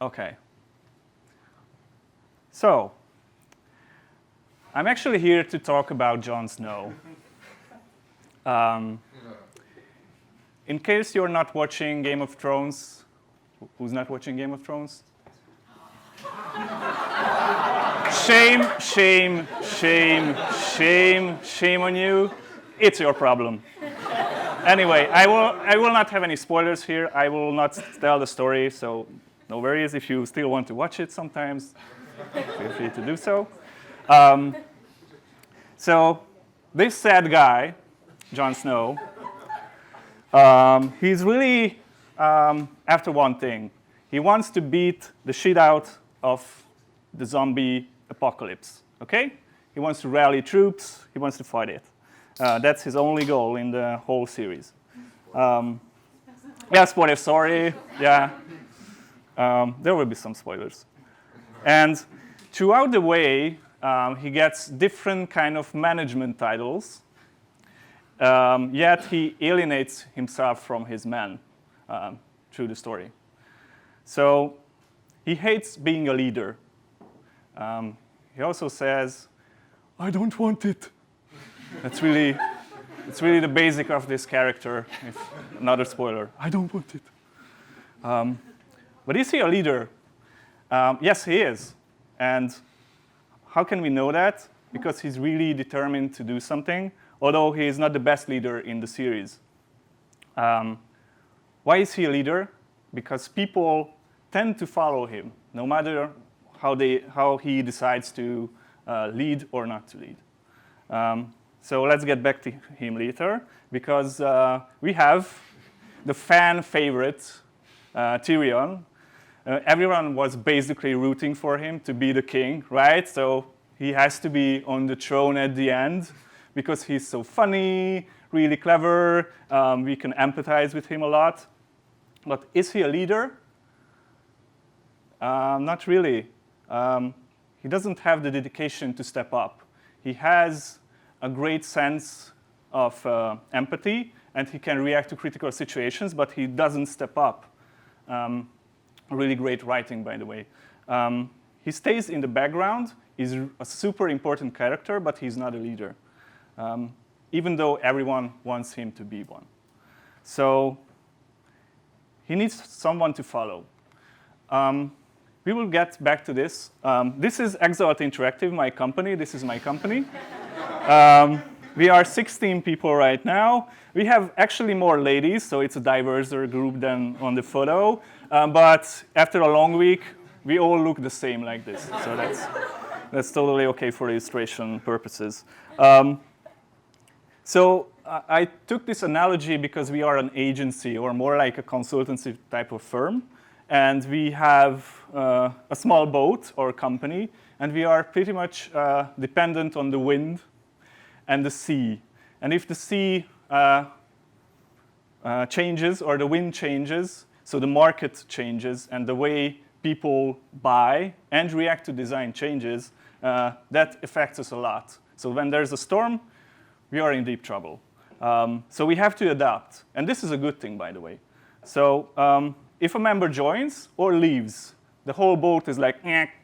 Okay. So, I'm actually here to talk about Jon Snow. In case you're not watching Game of Thrones, who's not watching Game of Thrones? Shame, shame, shame, shame, shame on you. It's your problem. Anyway, I will not have any spoilers here. I will not tell the story, so no worries. If you still want to watch it sometimes, feel free to do so. So this sad guy, Jon Snow, he's really after one thing. He wants to beat the shit out of the zombie apocalypse, okay? He wants to rally troops. He wants to fight it. That's his only goal in the whole series. Yeah, spoilers, sorry. Yeah. There will be some spoilers. And throughout the way, he gets different kind of management titles, yet he alienates himself from his men through the story. So he hates being a leader. He also says, I don't want it. It's really the basic of this character, if another spoiler. I don't want it. But is he a leader? Yes, he is. And how can we know that? Because he's really determined to do something, although he is not the best leader in the series. Why is he a leader? Because people tend to follow him, no matter how he decides to lead or not to lead. So let's get back to him later, because we have the fan favorite, Tyrion. Everyone was basically rooting for him to be the king, right? So he has to be on the throne at the end because he's so funny, really clever. We can empathize with him a lot. But is he a leader? Not really. He doesn't have the dedication to step up. He has a great sense of empathy, and he can react to critical situations, but he doesn't step up. Really great writing, by the way. He stays in the background. He's a super important character, but he's not a leader, even though everyone wants him to be one. So he needs someone to follow. We will get back to this. This is Exalt Interactive, my company. This is my company. We are 16 people right now. We have actually more ladies, so it's a diverser group than on the photo. But after a long week, we all look the same like this. So that's totally OK for illustration purposes. So I took this analogy because we are an agency, or more like a consultancy type of firm. And we have a small boat or company, and we are pretty much dependent on the wind and the sea. And if the sea changes or the wind changes, so the market changes and the way people buy and react to design changes, that affects us a lot. So when there's a storm, we are in deep trouble. So we have to adapt. And this is a good thing, by the way. So if a member joins or leaves, the whole boat is like,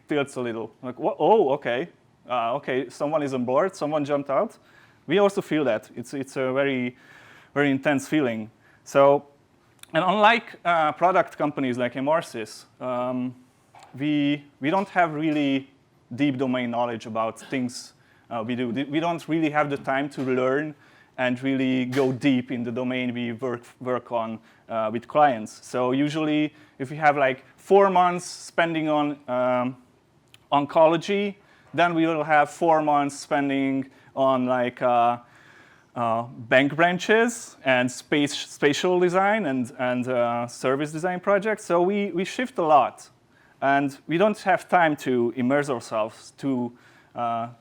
tilts a little. Like, what? Oh, OK. OK, someone is on board. Someone jumped out. We also feel that. It's a very, very intense feeling. So, and unlike product companies like Emarsys, we don't have really deep domain knowledge about things we do. We don't really have the time to learn and really go deep in the domain we work on with clients. So usually, if we have like 4 months spending on oncology, then we will have 4 months spending on like bank branches and spatial design and service design projects. So we shift a lot, and we don't have time to immerse ourselves to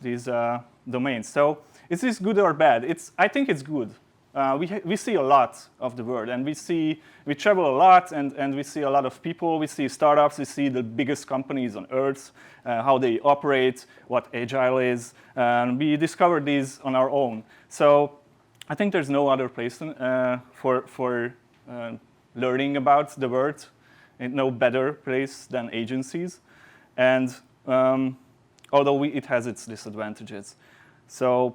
these domains. So is this good or bad? I think it's good. We see a lot of the world, and we travel a lot, and we see a lot of people. We see startups. We see the biggest companies on Earth, how they operate, what agile is, and we discover these on our own. So I think there's no other place for learning about the world no better place than agencies. And although it has its disadvantages. So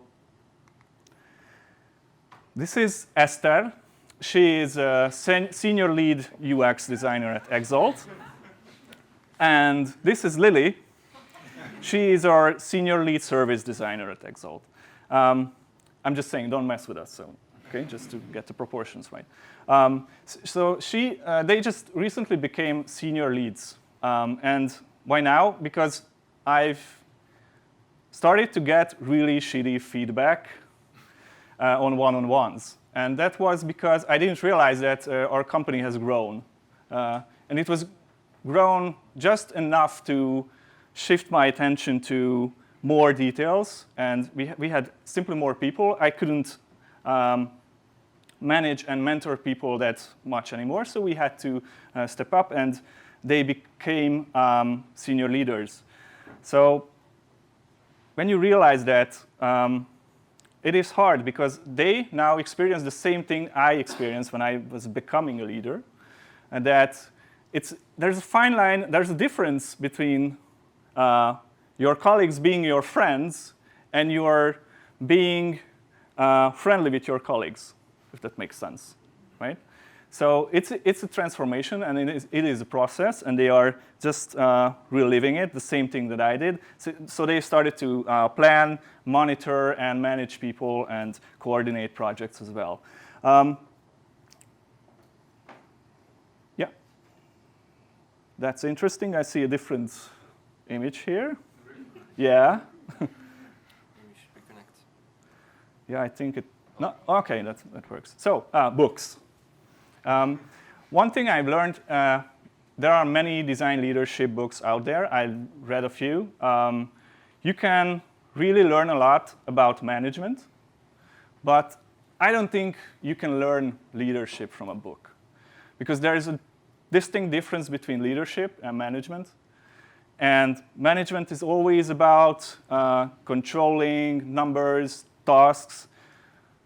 this is Esther. She is a senior lead UX designer at Exalt. And this is Lily. She is our senior lead service designer at Exalt. I'm just saying, don't mess with us, so, okay, just to get the proportions right. So they just recently became senior leads. And why now? Because I've started to get really shitty feedback on one-on-ones. And that was because I didn't realize that our company has grown. And it was grown just enough to shift my attention to more details. And we had simply more people. I couldn't manage and mentor people that much anymore. So we had to step up, and they became senior leaders. So when you realize that, it is hard because they now experience the same thing I experienced when I was becoming a leader, and that there's a fine line, there's a difference between your colleagues being your friends and your being friendly with your colleagues, if that makes sense, right? So it's a transformation, and it is a process, and they are just reliving it, the same thing that I did. So they started to plan, monitor, and manage people and coordinate projects as well. Yeah, that's interesting. I see a different image here. Yeah. Yeah, I think it. No, okay, that works. So books. One thing I've learned, there are many design leadership books out there. I read a few. You can really learn a lot about management, but I don't think you can learn leadership from a book, because there is a distinct difference between leadership and management. And management is always about controlling numbers, tasks,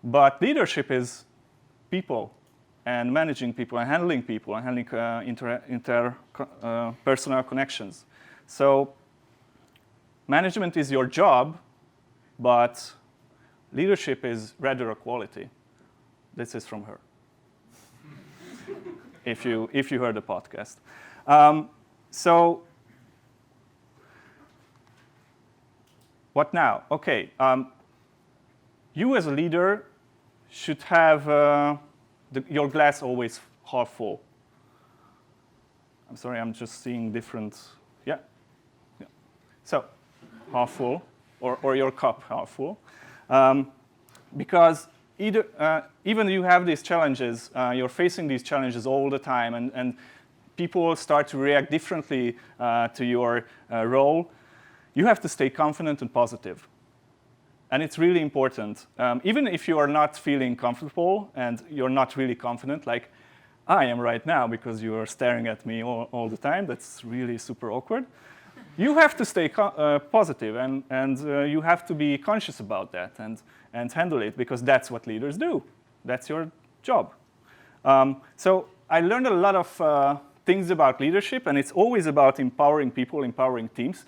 but leadership is people, and managing people, and handling interpersonal connections. So management is your job, but leadership is rather a quality. This is from her, if you heard the podcast. So what now? Okay, you as a leader should have your glass always half full. I'm sorry, I'm just seeing different, yeah. So, half full, or your cup half full. Because even you have these challenges, you're facing these challenges all the time, and people start to react differently to your role. You have to stay confident and positive. And it's really important. Even if you are not feeling comfortable and you're not really confident, like I am right now because you are staring at me all the time, that's really super awkward. You have to stay positive, and you have to be conscious about that and handle it, because that's what leaders do. That's your job. So I learned a lot of things about leadership, and it's always about empowering people, empowering teams,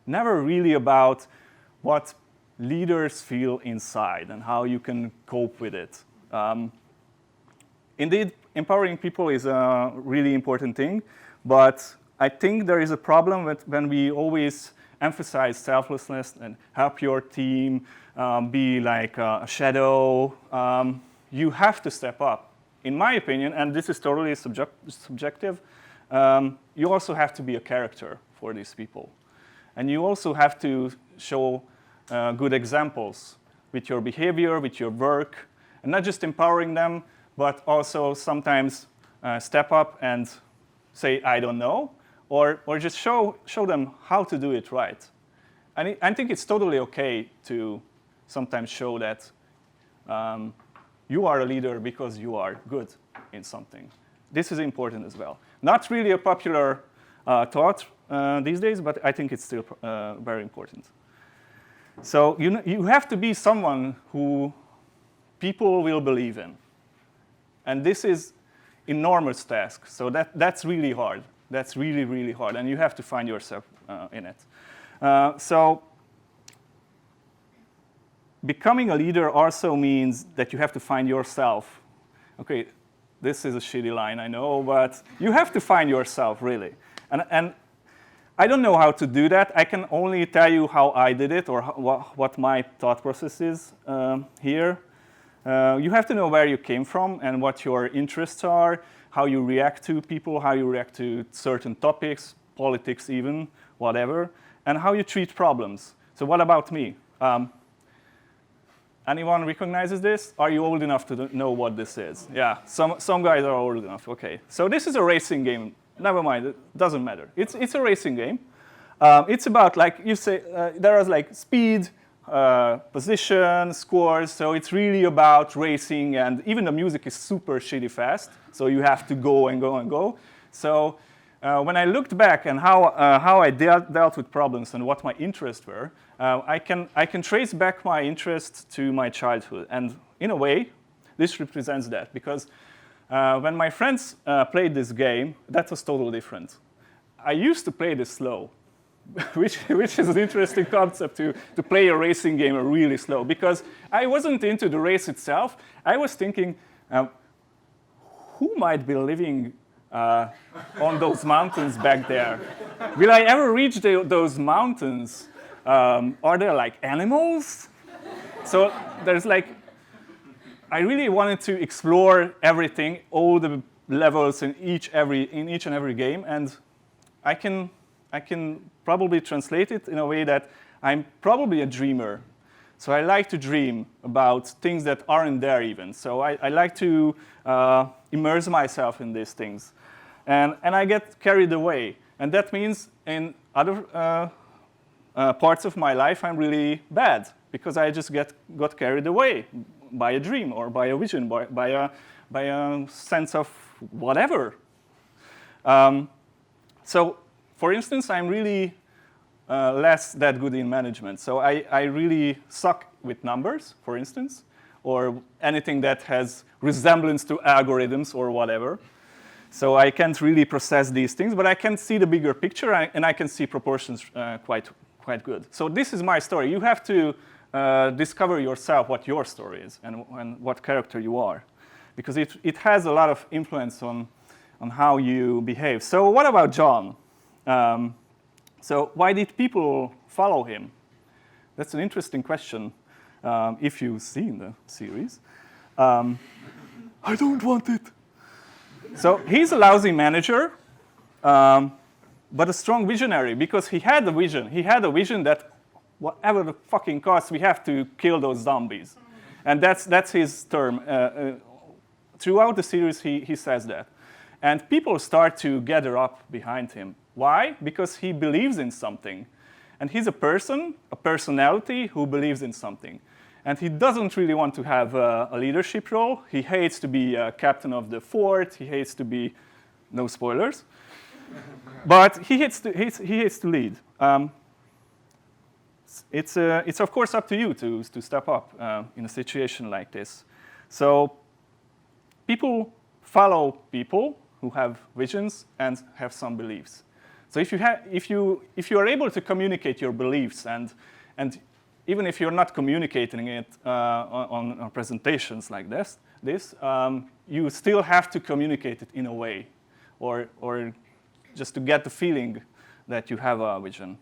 never really about what leaders feel inside and how you can cope with it. Indeed, empowering people is a really important thing, but I think there is a problem when we always emphasize selflessness and help your team be like a shadow. You have to step up. In my opinion, and this is totally subjective, you also have to be a character for these people. And you also have to show good examples with your behavior, with your work, and not just empowering them, but also sometimes step up and say, I don't know, or just show them how to do it right. And I think it's totally okay to sometimes show that you are a leader because you are good in something. This is important as well. Not really a popular thought these days, but I think it's still very important. So you have to be someone who people will believe in. And this is enormous task. So that's really hard. That's really, really hard, and you have to find yourself in it. So becoming a leader also means that you have to find yourself. Okay, this is a shitty line, I know, but you have to find yourself, really. And I don't know how to do that. I can only tell you how I did it or what my thought process is here. You have to know where you came from and what your interests are, how you react to people, how you react to certain topics, politics even, whatever, and how you treat problems. So what about me? Anyone recognizes this? Are you old enough to know what this is? Yeah, some guys are old enough. Okay, so this is a racing game. Never mind, it doesn't matter. It's a racing game. It's about, like you say, there is like speed, position, scores. So it's really about racing, and even the music is super shitty fast. So you have to go and go and go. So when I looked back and how I dealt with problems and what my interests were, I can trace back my interests to my childhood. And in a way, this represents that. Because when my friends played this game, that was totally different. I used to play this slow, which is an interesting concept to play a racing game really slow. Because I wasn't into the race itself. I was thinking, who might be living on those mountains back there? Will I ever reach those mountains? Are there like animals? So there's like, I really wanted to explore everything, all the levels in each and every game, and I can probably translate it in a way that I'm probably a dreamer. So I like to dream about things that aren't there even. So I like to immerse myself in these things. And I get carried away. And that means in other parts of my life, I'm really bad because I just got carried away by a dream or by a vision, by a sense of whatever. So, for instance, I'm really less that good in management. So I really suck with numbers, for instance, or anything that has resemblance to algorithms or whatever. So I can't really process these things, but I can see the bigger picture, and I can see proportions quite good. So this is my story. You have to discover yourself what your story is and what character you are, because it has a lot of influence on how you behave. So what about John? So why did people follow him? That's an interesting question if you've seen the series. I don't want it. So he's a lousy manager, but a strong visionary, because he had a vision. He had a vision that whatever the fucking cost, we have to kill those zombies. And that's his term. Throughout the series, he says that. And people start to gather up behind him. Why? Because he believes in something. And he's a personality who believes in something. And he doesn't really want to have a leadership role. He hates to be captain of the fort. He hates to be, no spoilers. But he hates to lead. It's of course up to you to step up in a situation like this. So people follow people who have visions and have some beliefs. So if you are able to communicate your beliefs, and even if you're not communicating it on presentations like this, you still have to communicate it in a way, or just to get the feeling that you have a vision.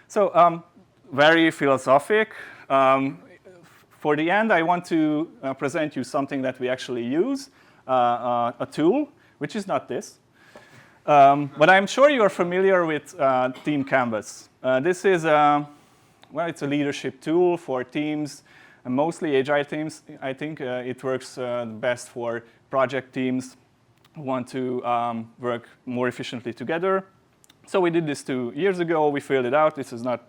So very philosophic. For the end, I want to present you something that we actually use, a tool, which is not this. But I'm sure you are familiar with Team Canvas. This is, it's a leadership tool for teams, and mostly agile teams. I think it works best for project teams who want to work more efficiently together. So we did this 2 years ago. We filled it out. This is not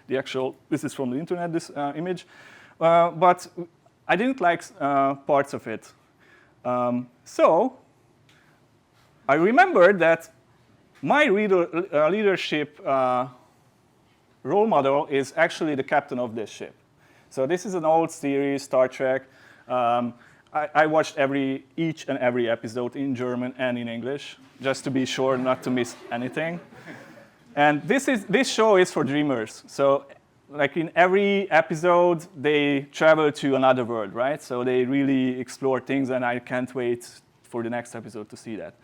the actual, this is from the internet, this image. But I didn't like parts of it. So I remembered that my leadership role model is actually the captain of this ship. So this is an old series, Star Trek. I watched each and every episode in German and in English, just to be sure not to miss anything. And this show is for dreamers. So like in every episode, they travel to another world, right? So they really explore things, and I can't wait for the next episode to see that.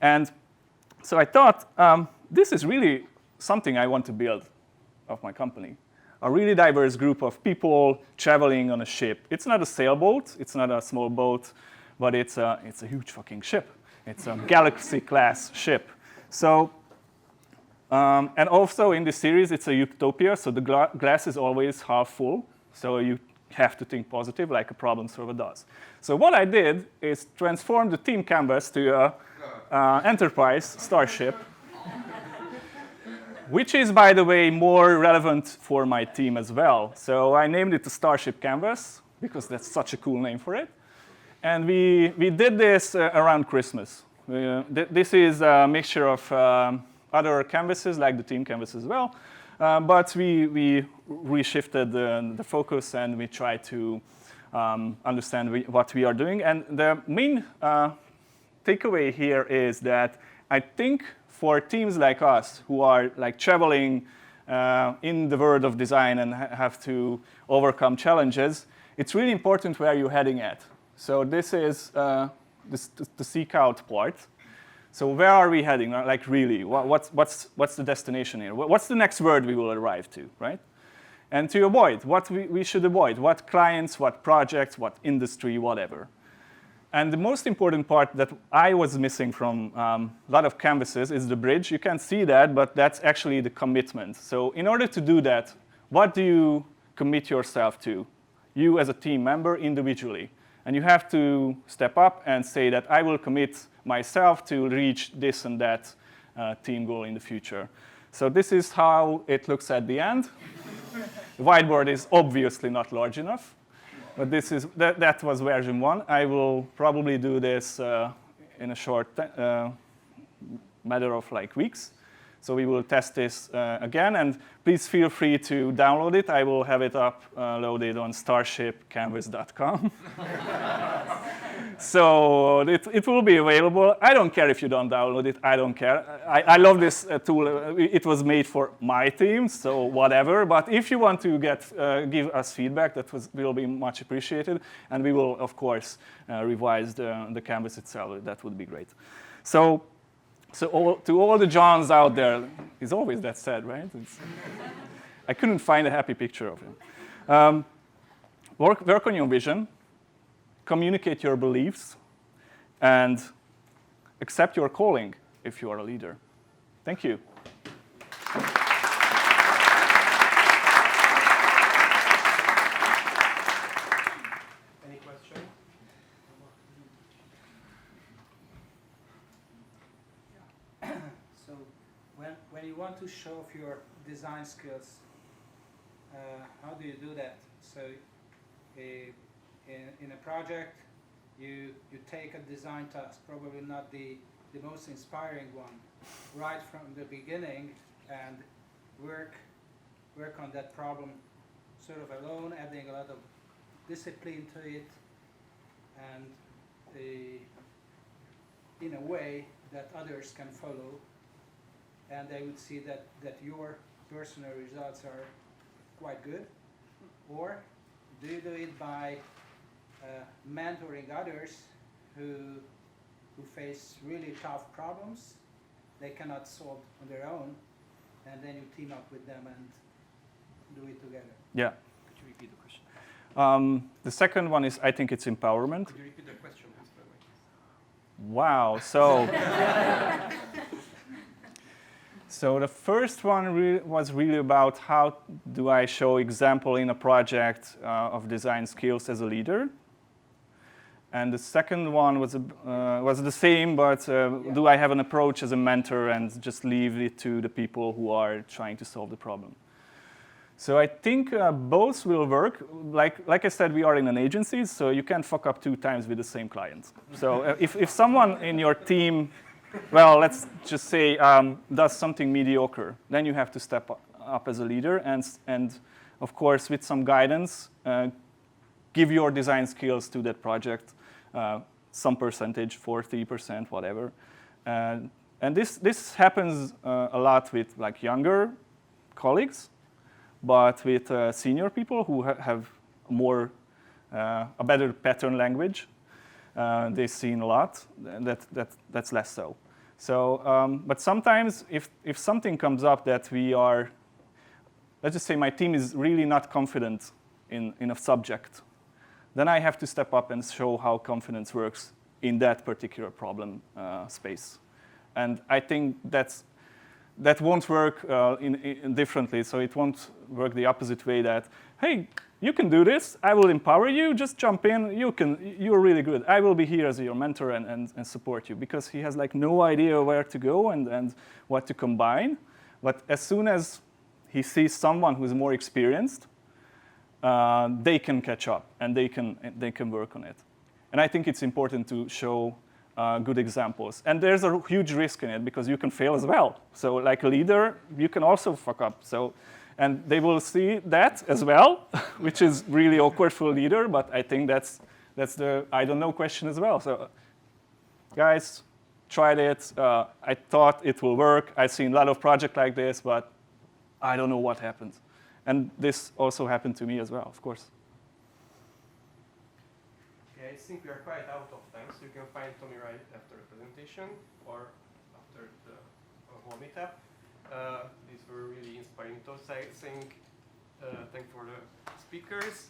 And so I thought, this is really something I want to build of my company. A really diverse group of people traveling on a ship. It's not a sailboat, it's not a small boat, but it's a huge fucking ship. It's a galaxy-class ship. So, and also in this series, it's a utopia, so the glass is always half full. So you have to think positive, like a problem solver does. So what I did is transform the team canvas to an enterprise starship, which is, by the way, more relevant for my team as well. So I named it the Starship Canvas, because that's such a cool name for it. And we did this around Christmas. This is a mixture of other canvases, like the team canvas as well. But we reshifted the focus, and we tried to understand what we are doing. And the main takeaway here is that I think for teams like us who are like traveling in the world of design and have to overcome challenges, it's really important where you're heading at. So this is the seek out part. So where are we heading? Like really, what's the destination here? What's the next word we will arrive to, right? And to avoid, what we should avoid, what clients, what projects, what industry, whatever. And the most important part that I was missing from a lot of canvases is the bridge. You can't see that, but that's actually the commitment. So in order to do that, what do you commit yourself to? You as a team member individually. And you have to step up and say that I will commit myself to reach this and that team goal in the future. So this is how it looks at the end. The whiteboard is obviously not large enough. But that was version 1. I will probably do this in a short matter of like weeks. So we will test this again, and please feel free to download it. I will have it uploaded on starshipcanvas.com. So it will be available. I don't care if you don't download it. I don't care. I love this tool. It was made for my team, so whatever. But if you want to give us feedback, will be much appreciated. And we will, of course, revise the canvas itself. That would be great. So to all the Johns out there, it's always that sad, right? I couldn't find a happy picture of him. Work on your vision, communicate your beliefs, and accept your calling if you are a leader. Thank you. Any question? So when you want to show off your design skills, how do you do that? So in a project, you take a design task, probably not the most inspiring one, right from the beginning, and work on that problem sort of alone, adding a lot of discipline to it, and in a way that others can follow, and they would see that your personal results are quite good. Or do you do it by mentoring others who face really tough problems they cannot solve on their own, and then you team up with them and do it together? Yeah. Could you repeat the question? The second one is, I think it's empowerment. Could you repeat the question, please, by the way? Wow. So the first one was really about how do I show example in a project of design skills as a leader. And the second one was the same, but do I have an approach as a mentor and just leave it to the people who are trying to solve the problem? So I think both will work. Like I said, we are in an agency, so you can't fuck up 2 times with the same client. So if someone in your team, well, let's just say, does something mediocre, then you have to step up as a leader and of course, with some guidance, give your design skills to that project some percentage, 40%, whatever. And this happens a lot with like younger colleagues, but with senior people who have more a better pattern language, they've seen a lot. That's less so. So, but sometimes if something comes up that we are, let's just say my team is really not confident in a subject, then I have to step up and show how confidence works in that particular problem space. And I think that won't work in differently. So it won't work the opposite way that, hey, you can do this. I will empower you. Just jump in. You're really good. I will be here as your mentor and support you, because he has like no idea where to go and what to combine. But as soon as he sees someone who's more experienced, they can catch up and they can work on it. And I think it's important to show good examples. And there's a huge risk in it because you can fail as well. So like a leader, you can also fuck up. And they will see that as well, which is really awkward for a leader, but I think that's the I don't know question as well. So guys, tried it. I thought it will work. I've seen a lot of projects like this, but I don't know what happened. And this also happened to me as well, of course. Okay, I think we are quite out of time, so you can find Tommy right after the presentation or after the whole meetup. These were really inspiring talks. I think, thank for the speakers.